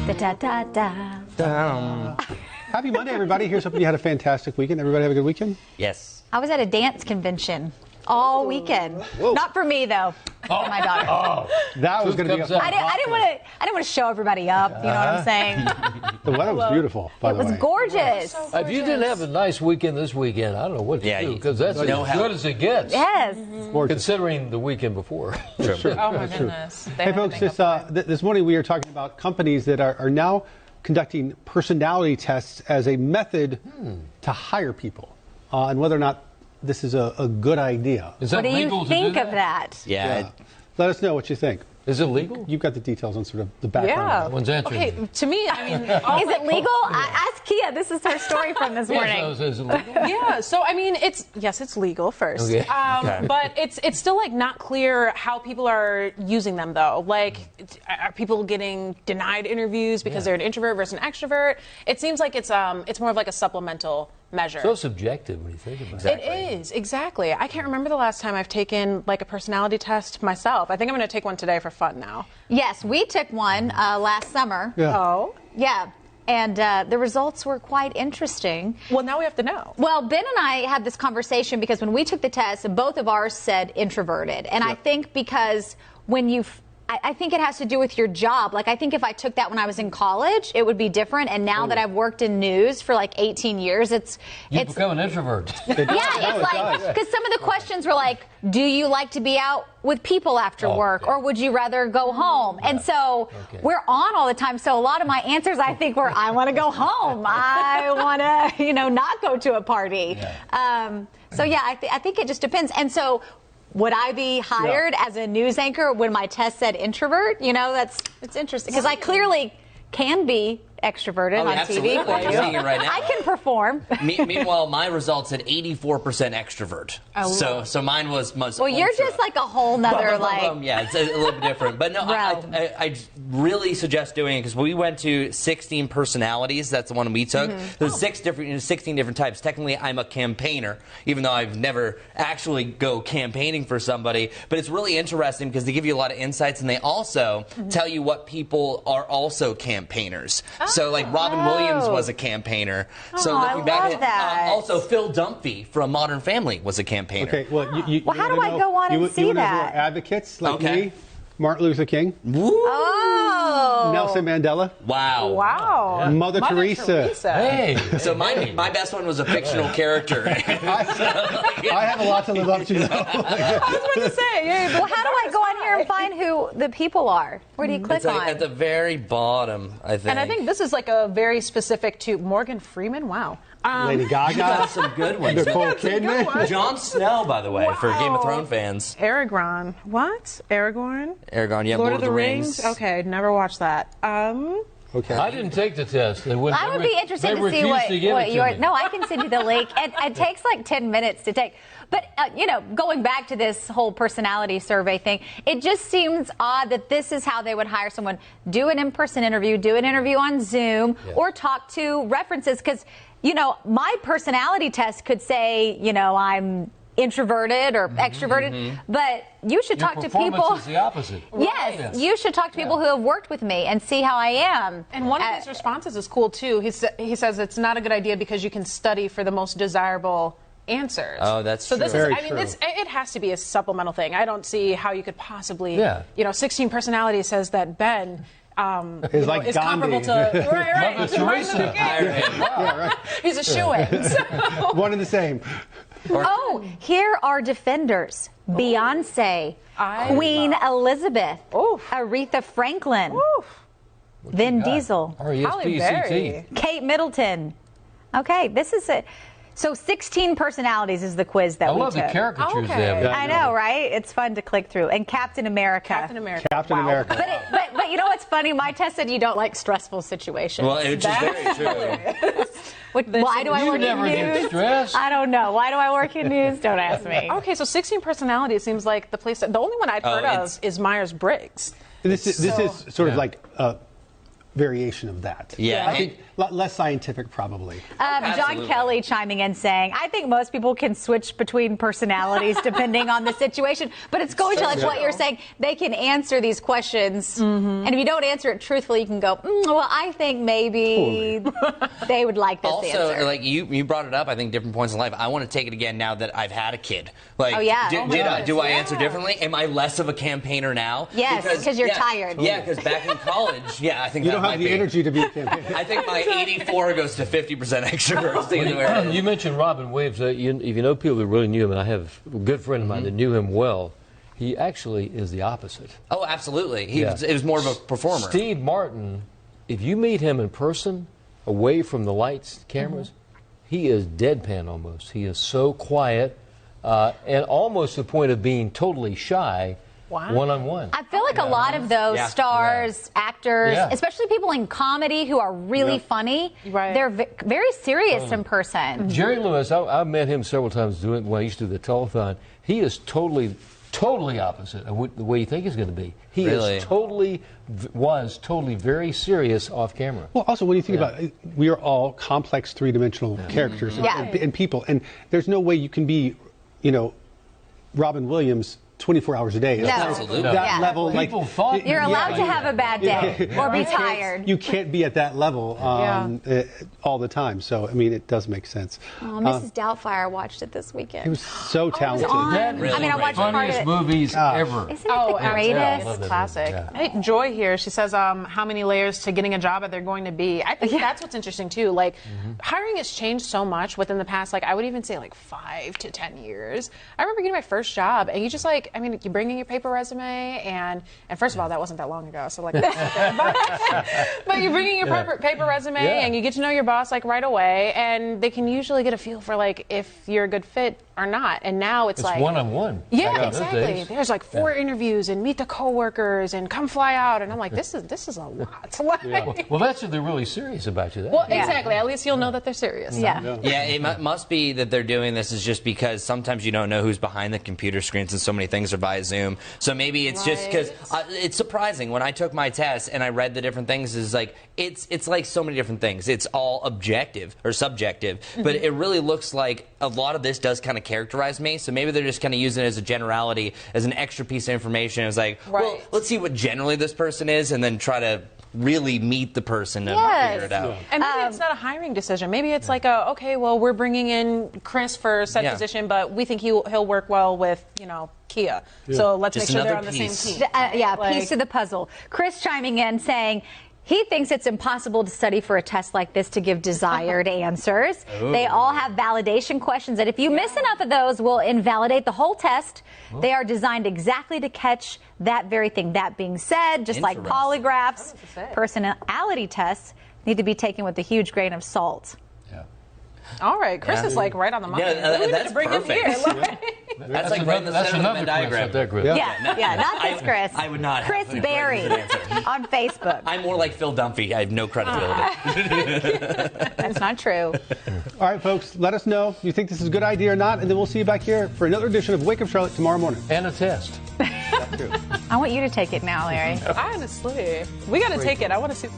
Da-da-da-da. Happy Monday, everybody. Here's hoping you had a fantastic weekend. Everybody have a good weekend? Yes. I was at a dance convention all weekend. Whoa. Not for me, though. For my daughter. Oh, that was going to be a I didn't want to show everybody up. You know what I'm saying? The weather was beautiful, by the way. It was gorgeous. So gorgeous. If you didn't have a nice weekend this weekend, I don't know what to do, because that's as good as it gets. Yes. Considering the weekend before. Sure. Oh, my goodness. Hey, folks, this morning we are talking about companies that are now conducting personality tests as a method to hire people, and whether or not this is a good idea. Is that what do legal you think to do of that? Yeah. Let us know what you think. Is it legal? You've got the details on sort of the background. Yeah. One's answering. Okay, to me, I mean... Is it legal? Ask Kia. This is her story from this morning. Is it legal? Yeah, so I mean, it's legal first. Okay. But it's still like not clear how people are using them though. Like, are people getting denied interviews because they're an introvert versus an extrovert? It seems like it's more of like a supplemental measure. So subjective when you think about it. It is, exactly. I can't remember the last time I've taken like a personality test myself. I think I'm going to take one today for fun now. Yes, we took one last summer. Yeah. Oh. Yeah. And the results were quite interesting. Well, now we have to know. Well, Ben and I had this conversation because when we took the test, both of ours said introverted. And I think because when I think it has to do with your job. Like, I think if I took that when I was in college, it would be different. And now that I've worked in news for like 18 years, it's become an introvert. It's like, because some of the questions were like, do you like to be out with people after work, or would you rather go home? And so we're on all the time. So a lot of my answers, I think, were, I want to go home. I want to, not go to a party. So yeah, I think it just depends. And so, would I be hired as a news anchor when my test said introvert? It's interesting because I clearly can be extroverted on TV for you. Seeing it right now. I can perform. Meanwhile, my results said 84% extrovert. So mine was most. Well, you're just like a whole nother yeah, it's a little bit different. But no, I really suggest doing it because we went to 16 personalities. That's the one we took. There's 16 different types. Technically, I'm a campaigner, even though I've never actually go campaigning for somebody. But it's really interesting because they give you a lot of insights, and they also tell you what people are also campaigners. So, like, Robin Williams was a campaigner. So, looking back at that. Also, Phil Dunphy from Modern Family was a campaigner. Okay, well, how do I go on and see that? Advocates like me, Martin Luther King, Oh. Nelson Mandela, Wow. Mother Teresa. Hey. So my best one was a fictional character. I have a lot to live up to, though. I was about to say. Well, how do I go on here and find who the people are? Where do you click on? At the very bottom, I think. And I think this is like a very specific to Morgan Freeman. Wow. Lady Gaga. You got some good ones. Nicole Kidman. Jon Snow, by the way, for Game of Thrones fans. Aragorn. What? Aragorn? Aragorn, yeah, Lord of the Rings. Okay, never watched that. Okay. I didn't take the test. I would be interested to see what your. No, I can send you the link. It takes like 10 minutes to take. But, going back to this whole personality survey thing, it just seems odd that this is how they would hire someone. Do an in-person interview, do an interview on Zoom, or talk to references. Because, my personality test could say, I'm introverted or extroverted, but you should talk to people. Is the opposite. Yes, you should talk to people who have worked with me and see how I am. And one of his responses is cool too. He says it's not a good idea because you can study for the most desirable answers. Oh, that's true. So this is, it has to be a supplemental thing. I don't see how you could possibly, 16 personalities says that Ben is like is Gandhi. comparable to Mother Teresa. He's a shoo-in. So. One and the same. Oh, here are defenders. Beyonce, Queen Elizabeth, Aretha Franklin, Vin Diesel, R-E-S-P-E-C-T, Kate Middleton. Okay, this is it. So 16 personalities is the quiz that we took. I love the caricatures they have. I know, right? It's fun to click through. And Captain America. Captain America. Captain America. But you know what's funny? My test said you don't like stressful situations. Well, it's just very true. Why do I work in news? You never get stressed. I don't know. Why do I work in news? Don't ask me. Okay, so 16 personalities seems like the place. The only one I'd heard of is Myers-Briggs. This is sort of like variation of that. Yeah. I think less scientific, probably. John Kelly chiming in saying, I think most people can switch between personalities depending on the situation, but it's going to, like what you're saying, they can answer these questions, and if you don't answer it truthfully, you can go, well, I think maybe they would like this answer. Also, like you brought it up, I think different points in life. I want to take it again now that I've had a kid. Like, do I answer differently? Am I less of a campaigner now? Yes, because you're tired. Yeah, because back in college, I think you don't have the energy to be a campaigner. I think my 84 goes to 50% extrovert. You mentioned Robin Williams. If you know people that really knew him, and I have a good friend of mine that knew him well, he actually is the opposite. Oh, absolutely. It was more of a performer. Steve Martin, if you meet him in person, away from the lights, cameras, he is deadpan almost. He is so quiet and almost to the point of being totally shy. Wow. One-on-one. I feel like a lot of those stars, actors, especially people in comedy who are really funny, they're very serious in person. Jerry Lewis, I met him several times when I used to do the telethon. He is totally opposite of the way you think he's going to be. He was totally very serious off camera. Well, also, when you think about it, we are all complex three-dimensional characters and people, and there's no way you can be, Robin Williams 24 hours a day. No. Absolutely. That level, People thought you're allowed to have a bad day or be tired. You can't be at that level all the time. So, I mean, it does make sense. Oh, Mrs. Doubtfire watched it this weekend. He was so talented. I watched part of funniest it. movies ever. Isn't it the greatest? It's classic. Hey, Joy here, she says, how many layers to getting a job are there going to be? I think that's what's interesting, too. Like, hiring has changed so much within the past, I would even say, 5 to 10 years. I remember getting my first job, and you just, you bring in your paper resume, and first of all, that wasn't that long ago, so but you bring in your paper resume, and you get to know your boss right away, and they can usually get a feel for if you're a good fit or not. And now it's one-on-one. Yeah, exactly. There's 4 interviews and meet the coworkers and come fly out, and I'm like, this is a lot. Well, that's if they're really serious about you. Exactly. At least you'll know that they're serious. Yeah. It must be that they're doing this is just because sometimes you don't know who's behind the computer screens and so many things are via Zoom. So maybe it's just because it's surprising when I took my test and I read the different things. It's like so many different things. It's all objective or subjective, but it really looks like a lot of this does kind of characterize me. So maybe they're just kind of using it as a generality, as an extra piece of information. It's well, let's see what generally this person is, and then try to really meet the person and figure it out. And maybe it's not a hiring decision. Maybe it's okay, well, we're bringing in Chris for said position, but we think he'll work well with, Kia. So let's make sure they're on the same team. Piece to the puzzle. Chris chiming in saying, he thinks it's impossible to study for a test like this to give desired answers. They all have validation questions that if you miss enough of those will invalidate the whole test. They are designed exactly to catch that very thing. That being said, just like polygraphs, personality tests need to be taken with a huge grain of salt. All right, Chris is right on the money. That's bring perfect. Him here. That's right in the center of the Venn diagram. Not this Chris. I would not. Chris Berry on Facebook. I'm more like Phil Dunphy. I have no credibility. That's not true. All right, folks, let us know if you think this is a good idea or not, and then we'll see you back here for another edition of Wake Up Charlotte tomorrow morning. And a test. I want you to take it now, Larry. Honestly, we got to take it. I want to see.